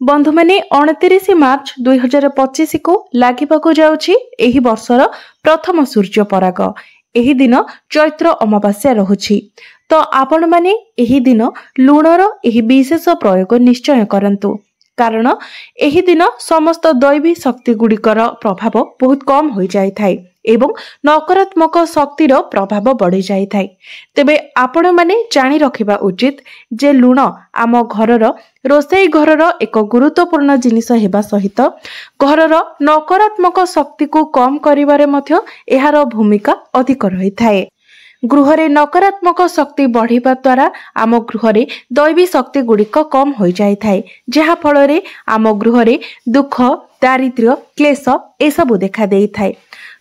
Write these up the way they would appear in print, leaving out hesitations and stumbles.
बंधु मैंने 29 मार्च 2025 को लागिबाकु जाउछि एही वर्षर प्रथम सूर्य पराग। एही दिन चैत्र अमावास्या रहुछि। तो आपण माने एही दिन लुणर एही विशेष प्रयोग निश्चय करंतु, कारण एही दिन समस्त दैवी शक्ति गुड़िकर प्रभाव बहुत कम हो जाय थाए एवं नकारात्मक शक्तिर प्रभाव बढ़ी जाय थाए। तेबे आपण माने जानी रखिबा उचित जे लुण आम घरर रोषेई घरर एक गुरुत्वपूर्ण जिनिस हेबा सहित घरर नकारात्मक शक्ति को कम करिवारे मध्य एहार भूमिका अधिक रही थाए। गृहरे नकारात्मक शक्ति बढ़िबा द्वारा आम गृहरे दैवी शक्ति गुड़िक कम हो जाय थाए, जहा फलरे आम गृहरे दुख, दारिद्र्य, क्लेश एसबु देखा देई थाए।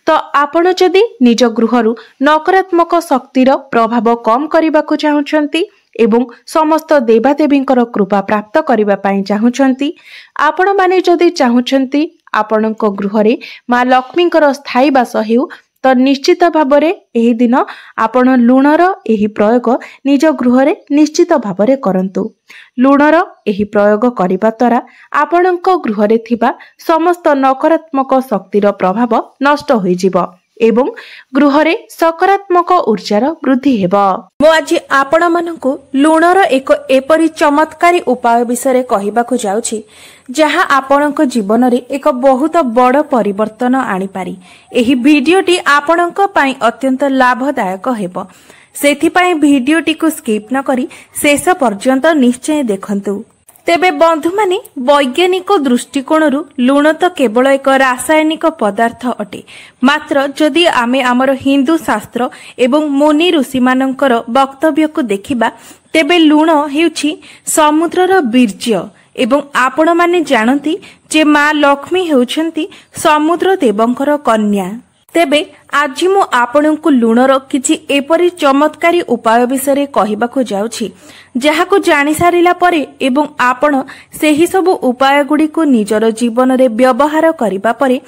तो आपण जदि निज गृहरु नकारात्मक शक्तिर प्रभाव कम करबाकू चाहुचंती एवं समस्त देवादेवींकर कृपा प्राप्त करबा पई चाहुचंती, आपण माने जदि चाहुचंती आपणक गृहरे मां लक्ष्मींकर स्थायी वास हेउ, तो निश्चित भावरे एही दिन आपण लुणर एही प्रयोग निज गृहरे निश्चित भावरे करंतु। लुणर एही प्रयोग करिबा द्वारा आपणक गृहरे थिबा समस्त नकारात्मक शक्तिर प्रभाव नष्ट होई जिवो एवं गृहरे सकारात्मक ऊर्जार वृद्धि हेबो। मो आज आपण मानकु लुणर एक एपरि चमत्कारी उपाय विषय कहिबाकू जाउछि, जहा आपणक जीवन रे एक बहुत बड़ परिवर्तन आनी पारी। एही भिडियोटी आपणक पई अत्यंत लाभदायक हेबो, सेथि पई भिडियोटी को स्किप न करी शेष पर्यंत निश्चय देखंतु। तेबे बंधु माने वैज्ञानिक दृष्टिकोण लुण तो केवल एक रासायनिक पदार्थ अटे, मात्र जदि आमे आमर हिंदू शास्त्र एवं मुनि ऋषि मानकर वक्तव्य को देखिबा, तेबे लुण हेउछि समुद्रर बीर्य एवं आपण माने जानती जे मां लक्ष्मी हेउछंती समुद्र देवंकर कन्या। तेबे आज मु आपणଙ୍କୁ लुणर किछि एपरि चमत्कारी उपाय विषय कहिबाकू जाउछि, जहाको जानि सारिला परे एवं आपण सेही सब उपाय गुडी को निजर जीवन रे व्यवहार करिबा परे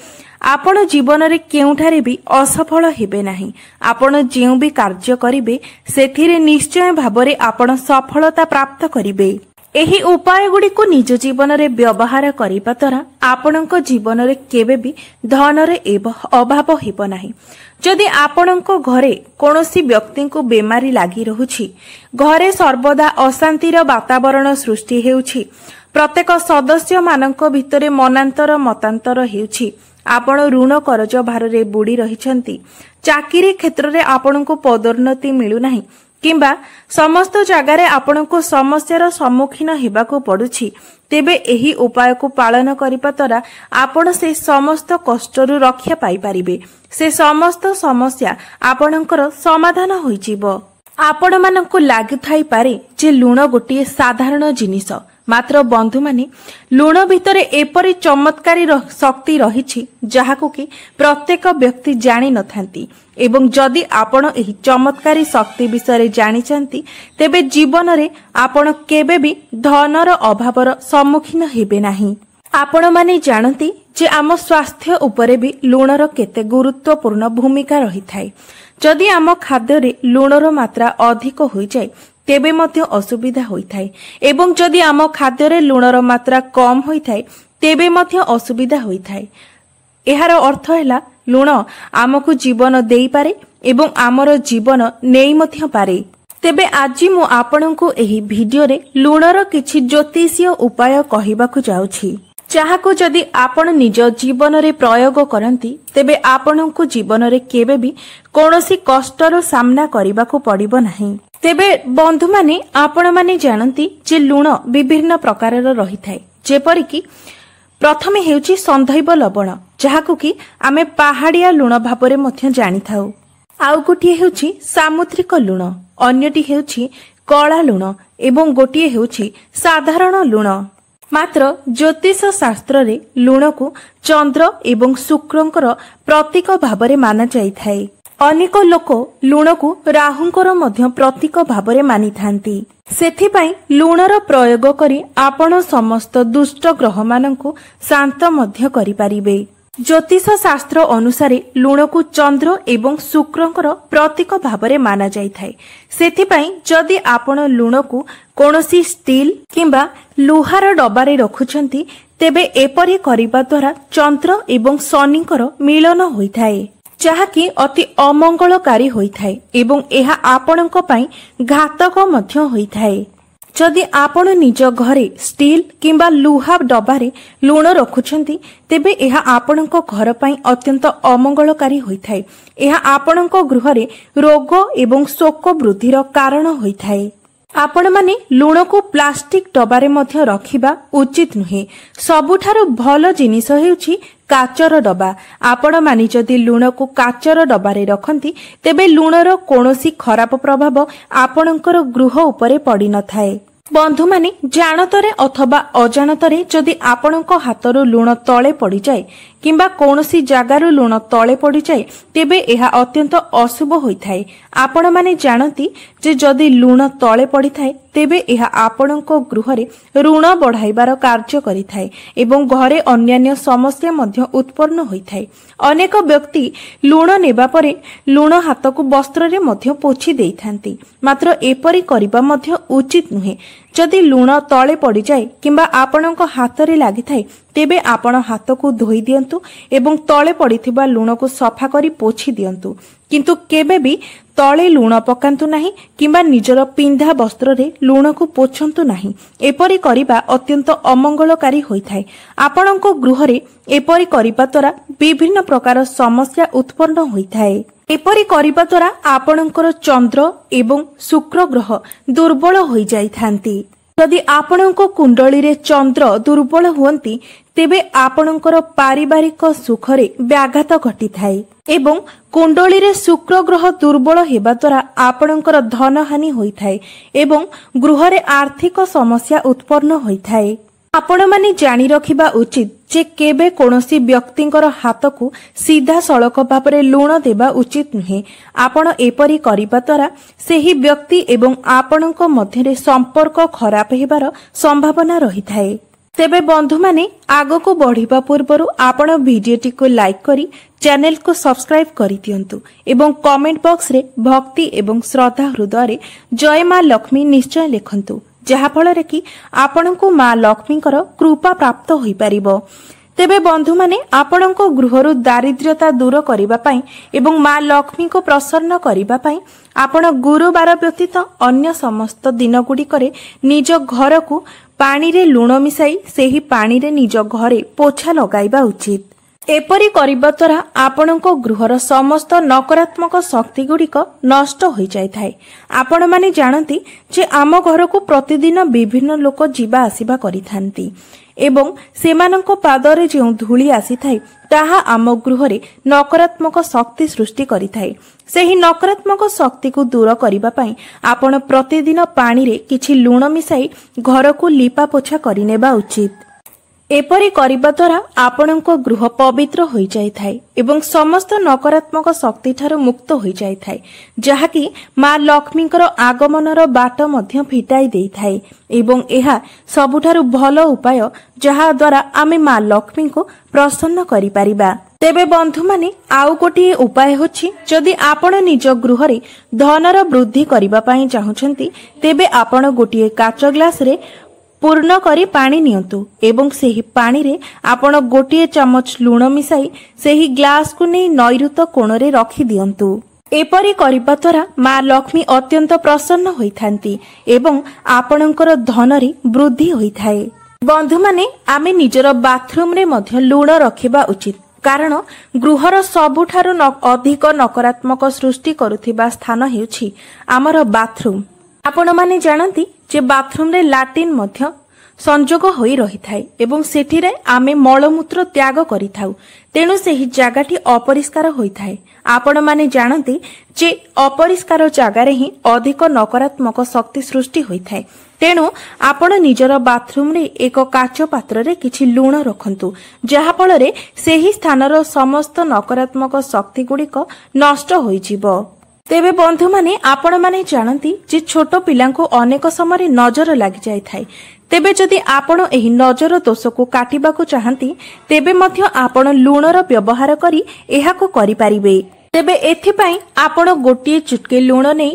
आपण जीवन रे केउठारे भी असफल हेबे नाही। आपण जेउ भी कार्य करिवे सेथिरे निश्चय भाबरे आपण सफलता प्राप्त करिवे। एही उपाय गुडी को निज जीवन रे व्यवहार करिबा द्वारा आपणक जीवन रे केबे भी धन रे अभाव हेबो नाही। जदि आपणक घरे कोनोसी व्यक्ति को बेमारी लागी रहुछि, घरे सर्वदा अशांतिर वातावरण सृष्टि हेउछि, प्रत्येक सदस्य मानक भितरे मनांतर मतांतर हेउछि, आपण ऋण करज भार रे बुडी रहिछंती, चाकरी क्षेत्र रे आपणको पदोन्नति मिलु नाही किंबा समस्त जगार आपणको समस्यार सम्मुखीन हेबाकू पड़ुछि, तेबे एही उपाय को पालन करिबा द्वारा आपण से समस्त कष्टरु रक्षा पाई परिबे। से समस्त समस्या आपणकर समाधान होई जिवो। आपण मानकु लागि थाई पारे जे लुण गोटिए साधारण जिनिस, मात्र बंधु माने लुण भितरे एपरि चमत्कारी शक्ति रहिछि जहाकु कि प्रत्येक व्यक्ति जानि नथांती एवं जदि आपण एही चमत्कारी शक्ति विषय जानिचंती, तेबे जीवन रे आपण केबे भी धनर अभावर सम्मुखीन हेबे नाही। आपण माने जानती जे आम स्वास्थ्य उपरे भी लुणर केते गुरुत्वपूर्ण भूमिका रही थाए। जदि आम खाद्य रे लुणर मात्रा अधिक होई जाय तेबे मध्य असुविधा होई थाए एवं जदि आम खाद्य रे लुणर मात्रा कम होई थाए तेबे मध्य असुविधा होई थाए। एहार अर्थ हैला लुण आमको जीवन देई पारे एवं आमर जीवन नेई मध्य पारे। तेबे आज मु आपणको एही भिडियो रे लुणर किछि ज्योतिषीय उपाय कहिबाकू जाउछि, जहाको जदि आपण निज जीवन रे प्रयोग करंती, तेबे आपणको जीवन रे केबे भी कोनोसी कष्टर सामना करिबाकू पड़िबो नाही। तेबे बंधु माने आपण माने जानती जे लुण विभिन्न प्रकारर रही थाए, जेपरि कि प्रथमे हेउची संधैव लवण, जहाकू कि आमे पहाड़िया लुण भाबरे मध्य जानि थाउ। आउ गोटिए हेउची सामुद्रिक लुण, अन्यटी हेउची कला लुण एवं गोटिए हेउची साधारण लुण। मात्र ज्योतिष शास्त्र रे लुण को चंद्र एवं शुक्रंकर प्रतीक भाबरे माना जाई थाए। अनेक लोक लुण को राहुंकर मध्य प्रतीक भाबरे मानि थांती। सेथिपाई लुणर प्रयोग करी आपण समस्त दुष्ट ग्रह मानकु शांत मध्य करि पारिबे। ज्योतिष शास्त्र अनुसार लुण को चंद्र एवं शुक्रंकर प्रतीक भावरे माना जाइथाय। सेथिपाई जदि आपण लुण को कोनोसी स्टील किंबा लुहार डबारे रखुछंती तेबे एपरि करिबा द्वारा चंद्र एवं शनिकर मिलन होइथाय, जहाँकि अति अमंगलकारी होइथाय एवं एहा आपणक पई घातक मध्य होइथाय। जदि आपण निज घरे स्टील किंबा लुहा डबारे लुण रखुछंती तेबे एहा आपणक घर पई अत्यंत अमंगलकारी होइथाय। एहा आपणक गृहरे रोग एवं शोक वृद्धिर कारण होइथाय। आपण माने लुण को प्लास्टिक डबारे मध्य रखिबा उचित नुहे। सबुठारु भल जिनिस हेउछि काचर डबा। आपण माने जदि लुण को काचर डबारे रखंती तेबे लुणर कोनोसी खराब प्रभाव आपणकर गृह उपरे पड़ी न थाए। बंधु माने जानतरे अथवा अजानतरे जदि आपणक हातरो लुण तळे पड़ी जाए किंबा कोनोसी जागारु लुण तळे पड़ी जाए तेबे एहा अत्यंत अशुभ होइथाय। आपण माने जानती जे जदि लुण तळे पड़ी थाए तेबे एहा आपणक गृहरे ऋण बढ़ाइबार कार्य करिथाय एवं घरे अन्यान्य समस्या मध्य उत्पन्न होइथाय। अनेक व्यक्ति लुण नेबा परे लुण हातकु वस्त्ररे मध्य पोछि देइथांती, मात्र एपरि करिबा मध्य उचित नुहे। जदि लुण तळे पड़ी जाए किंबा आपणक हातरे लागिथाय तेबे आपण हातकु धोई दियंतु एवं तळे पड़िथिबा लुण को सफा करी पोछि दियंतु, किंतु केबे भी तळे लुण पकांतु नाही किंबा निजर पिंधा वस्त्र रे लुण को पोछंतु नाही। एपरि करिबा अत्यंत अमंगलकारी होइथाय। आपणक गृहरे एपरि करिबा द्वारा विभिन्न प्रकार समस्या उत्पन्न होइथाय। एपरि करिबा द्वारा आपणकर चंद्र एवं शुक्र ग्रह दुर्बल होई जाइथांती। यदि आपणक कुंडली रे चंद्र दुर्बल हुअंती तेबे आपणकर पारिवारिक सुखरे व्याघात घटिथाय एवं कुंडली रे शुक्र ग्रह दुर्बल हेबा द्वारा आपणकर धन हानि होइथाय एवं गृहरे आर्थिक समस्या उत्पन्न होइथाय। आपण माने जानि रखिबा उचित जे केबे कोनोसी व्यक्तिंकर हातकु सीधा सड़क भाबरे लुण देबा उचित नुहे। आपण एपरि करिबा द्वारा सेही व्यक्ति एवं आपणक मध्यरे संपर्क खराब हेबार संभावना रहिथाय। तेबे बंधु माने आगो को बढ़िबा पूर्वरु आपण वीडियोटी को लाइक करी चैनल को सब्सक्राइब करि दियंतु एवं कमेंट बॉक्स रे भक्ति एवं श्रद्धा हृदय जय मां लक्ष्मी निश्चय लिखंतु, जहा फଳରେ कि आपणको मां लक्ष्मीकर कृपा प्राप्त होई परिबो। तेबे बंधु माने आपणको गृहरु दारिद्र्यता दूर करिबा पई एवं मां लक्ष्मी को प्रसन्न करिबा पई आपण गुरुवार व्यतीत अन्य समस्त दिन गुडी करे निज घर को पानी रे लुण मिसाई सेही पानी रे निज घरे पोछा लगाइबा उचित। एपरि करिबा द्वारा आपणको गृहर समस्त नकारात्मक शक्ति गुड़िक नष्ट हो जाए। आपण माने जानती जे आम घर को प्रतिदिन विभिन्न लोक जीवा आसीबा करिथांती एवं सेमानंको पादरे जे धूली आसी थाए ताहा आम गृहरे नकारात्मक शक्ति सृष्टि करिथाए। सेही नकारात्मक शक्ति को दूर करिबा पई आपण प्रतिदिन पानी रे किछि लुण मिसाई घर को लिपा पोछा करिनेबा उचित। एपरि करिबा द्वारा आपणको गृह पवित्र होई जाय थाए एवं समस्त नकारात्मक शक्ति ठारो मुक्त होई जाय थाए, जहाकि मां लक्ष्मीकर आगमनर बाट मध्य फिटाई देई थाए एवं एहा सबुठारु भलो उपाय जहा द्वारा आमे मां लक्ष्मी को प्रसन्न करि परिबा। तेबे बंधु माने आउ गोटिए उपाय होछि, जदि आपण निज गृहरे धनर वृद्धि करिबा पई चाहुछंती तेबे आपण गोटिए काच ग्लास रे पूर्ण करी पानी नियंतु एवं सेही पानी रे आपण गोटिए चामच लुण मिसाई सेही ग्लास को नै नैऋत कोण रे रखि दियंतु। एपरि करिबा द्वारा मां लक्ष्मी अत्यंत प्रसन्न होइथांती एवं आपणकर धन रे वृद्धि होइथाए। बंधु माने आमे निजर बाथरूम रे मध्य लुण रखिबा उचित, कारण गृहर सबुठारु अधिक नकारात्मक सृष्टि करुथिबा स्थान हेउछि आमर बाथरूम। आपण माने जानती जे बाथरूम रे लैट्रिन मध्य संजोग होई रही थाए एवं सेठिरे आमे मलमूत्र त्याग करि थाउ, तेणु सेही जागाटी अपरिष्कार होई थाए। आपण माने जानती जे अपरिष्कार जगार ही अधिक नकारात्मक शक्ति सृष्टि होई थाए, तेणु आपण निजर बाथरूम रे एक काच पात्र रे किछि लुण रखंतु, जहा फଳରେ सेही स्थानर समस्त नकारात्मक शक्ति गुड़िक नष्ट होई जिवो। तेबे बंधु माने आपण माने जानती जे छोट पिलांको अनेक समय नजर लागि जाय थाए, तेबे जदि आपण एही नजर दोष को काटिबाकू चाहंती तेबे मध्य आपण लूणर व्यवहार करी एहाको करि पारिबे। तेबे एथिपाई आपण गोटिए चुटकी लूण नै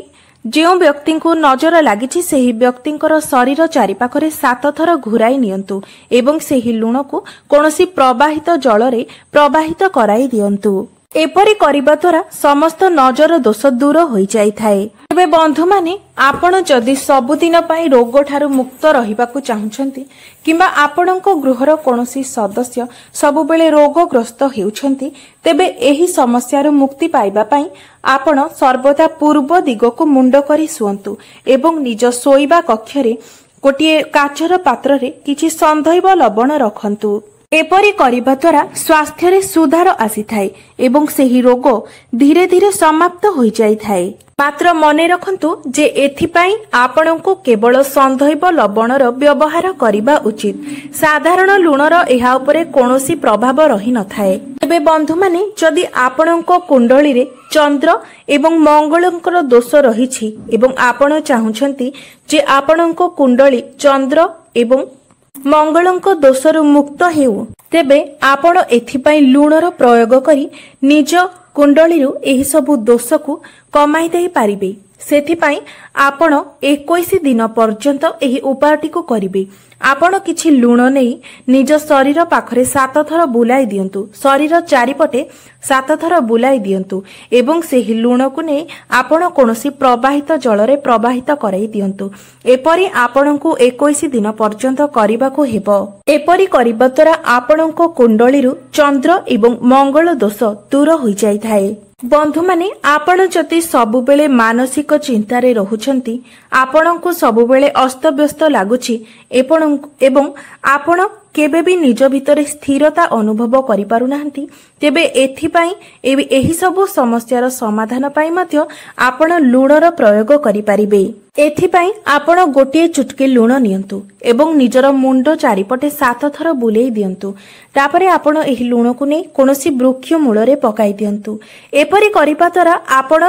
जो व्यक्ति को नजर लगी से व्यक्ति शरीर चारिपाखरे 7 थर घुराई नियंतु एवं सेही लूण को कौनसी प्रवाहित जल रे प्रवाहित कराई दियंतु। एपरी करिबा द्वारा समस्त नजर दोष दूर हो जाई थाए। तेबे बंधु माने आपण जदि सबुदिन पाई रोग ठारू मुक्त रहिबाकू चाहुछंती किंबा आपणको गृहर कोनोसी सदस्य सबुबेले रोगग्रस्त हेउछंती तेबे एही समस्यार मुक्ति पाइबा पाई आपण सर्वदा पूर्व दिगको मुंड करी सुअंतु एवं निज सोइबा कक्षरे गोटिए काचर पात्र रे किछि संधैव लवण रखंतु। एपरी करिबा द्वारा स्वास्थ्य रे सुधार आसी थाए एवं सेही रोग धीरे धीरे समाप्त हो जाई थाए। मात्र मने रखंतु जे एथिपाई आपणको केवल संधैव लवणर व्यवहार करिबा उचित। साधारण लूणर एहा उपरे कोनोसी प्रभाव रही न थाए। तबे बंधु माने जदि आपणको कुंडली रे चंद्र एवं मंगलंकर दोष रहिछि एवं आपण चाहुछंती जे आपणको कुंडली चंद्र एवं मंगलंक दोषरु मुक्त हेउ तेबे आपण एथिपाई लूणर प्रयोग करी निज कुंडलीरु एही सबु दोष को कमाई देई पारिबे। सेथिपाई आपण 21 दिन पर्यंत एही उपायटी को करिबे। आपण किछि लूण नेई निज शरीर पाखरे 7 थर बुलाई दियंतु। शरीर चारिपटे 7 थर बुलाई दियंतु एवं सेही लूण को नै आपण कोनोसी प्रवाहित जल रे प्रवाहित कराई दियंतु। एपरी आपणको 21 दिन पर्यंत करिबाको हेबो। एपरी करिबा द्वारा आपणको कुंडलीरु चंद्र एवं मंगल दोष दूर होई जाई थाए। बंधु माने आपण जति सबुबेले मानसिक चिंतारे रहुछंती आपणको सबुबेले अस्तव्यस्त लागुछि एवं आपण केबे भी निज भितरे स्थिरता अनुभव करि पारु नाहंती तेबे एथिपाई एही सबु समस्यार समाधान पाई मध्य आपण लूणर प्रयोग करि पारिबे। एथिपाई आपण गोटिए चुटकी लूण नियंतु एवं निजर मुंड चारिपटे 7 थर बुलेई दियंतु। तापरे आपण एही लूण को नै कोनोसी वृक्ष मूलरे पकाई दियंतु। एपरि करिबा द्वारा आपण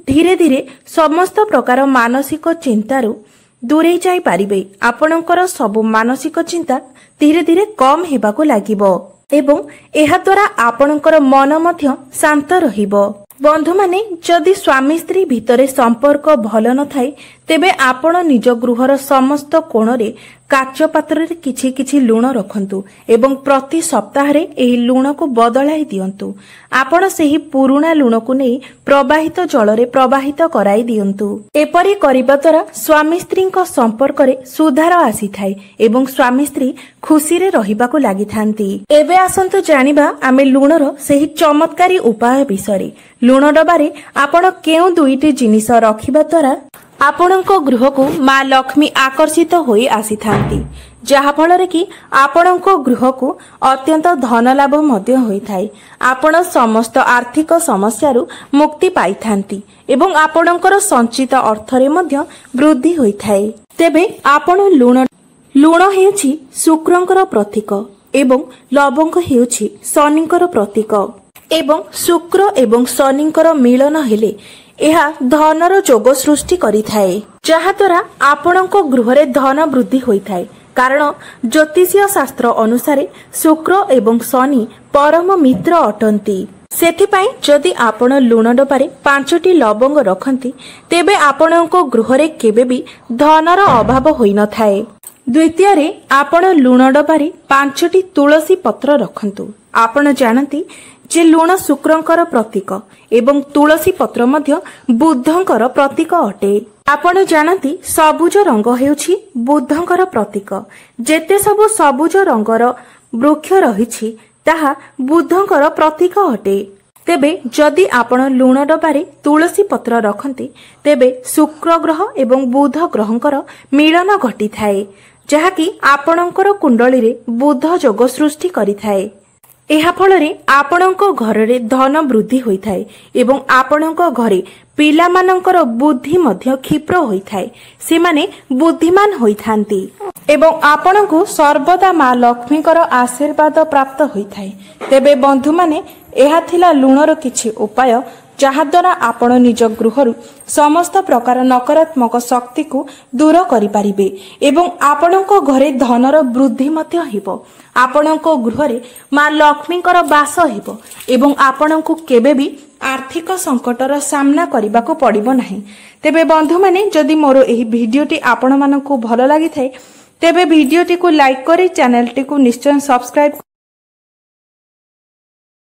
धीरे धीरे समस्त प्रकार मानसिक चिंतारू दूरे जाई पारिबे। आपणकर सब मानसिक चिंता धीरे धीरे कम हेबाको लागिबो एवं एहा द्वारा आपणकर मन मध्य शांत रहिबो। बंधु माने जदि स्वामी स्त्री भितरे संपर्क भल न थाए तेबे आपण निज गृहर समस्त कोण रे काच पात्र रे किछि किछि लूण रखंतु एवं प्रति सप्ताह रे एही लूण को बदलाई दियंतु। आपण सेही पुरुणा लूण को नै प्रवाहित जल रे प्रवाहित कराई दियंतु। एपरि करिबा द्वारा स्वामी स्त्री को संपर्क रे सुधार आसी थाए एवं स्वामी स्त्री खुशी रे रहिबाको लागि थांती। एबे आसंतु जानिबा आमे लूणर सेही चमत्कारी उपाय विषय। लूण डबारे आपण केउ दुईटी जिनिस रखिबा द्वारा आपणको गृह को माँ लक्ष्मी आकर्षित होई आसी थांती जहा फल कि आपणको गृह को अत्यंत धन लाभ मध्य होई थाए। आपण समस्त आर्थिक समस्यारू मुक्ति पाई थांती एवं आपणकर संचित अर्थ रे मध्य वृद्धि होई थाए। तेबे आपण लूण हेउछि शुक्रंकर प्रतीक एवं लवंग हेउछि शनिंकर प्रतीक एवं शुक्र एवं शनिंकर मिलन हेले एहा धनर जोग सृष्टि करि थाए जहा द्वारा आपणको गृह रे धन वृद्धि होई थाए। कारण ज्योतिषीय शास्त्र अनुसारे शुक्र एवं शनि परम मित्र अटंती। सेथिपाई जदि आपण लूण डबारे 5टी लवंग रखंती तेबे आपणको गृह रे केबे भी धनर अभाव होई न थाए। द्वितीय रे आपण लूण डबारे 5टी तुलसी पत्र रखंतु। आपण जानती जे लूण शुक्रंकर प्रतीक एवं तुलसी पत्र मध्य बुद्धंकर प्रतीक अटे। आपण जानती सबुज रंग हेउछि बुद्धंकर प्रतीक। जेते सबु सबुज रंगर वृक्ष रहिछि ताहा बुद्धंकर प्रतीक अटे। तेबे जदि आपण लूण डबारे तुलसी पत्र रखंती तेबे शुक्र ग्रह एवं बुध ग्रहंकर मिलन घटी थाए जहाकि आपणकर कुंडली रे बुध जोग सृष्टि करि थाए। एहा फलरे आपणको घररे धन वृद्धि होई थाए एवं आपणको घरे पिला मानकर बुद्धि मध्य क्षिप्र होई थाए। से माने बुद्धिमान होई थांती एवं आपणको सर्वदा माँ लक्ष्मीकर आशीर्वाद प्राप्त होई थाए। तेबे बंधु माने एहा थिला लूणर किछि उपाय ଯାହାଦ୍ୱାରା ଆପଣ ନିଜ ଗୃହରୁ ସମସ୍ତ ପ୍ରକାର ନକାରାତ୍ମକ ଶକ୍ତିକୁ ଦୂର କରିପାରିବେ ଏବଂ ଆପଣଙ୍କ ଘରେ ଧନର ବୃଦ୍ଧି ମଧ୍ୟ ହେବ। ଆପଣଙ୍କ ଗୃହରେ ମା ଲକ୍ଷ୍ମୀଙ୍କର ବାସ ହେବ ଏବଂ ଆପଣଙ୍କୁ କେବେ ବି ଆର୍ଥିକ ସଂକଟର ସାମ୍ନା କରିବାକୁ ପଡ଼ିବ ନାହିଁ। ତେବେ ବନ୍ଧୁମାନେ, ଯଦି ମୋର ଏହି ଭିଡ଼ିଓଟି ଆପଣମାନଙ୍କୁ ଭଲ ଲାଗିଥାଏ ତେବେ ଭିଡ଼ିଓଟିକୁ ଲାଇକ୍ କରି ଚ୍ୟାନେଲଟିକୁ ନିଶ୍ଚୟ ସବସ୍କ୍ରାଇବ୍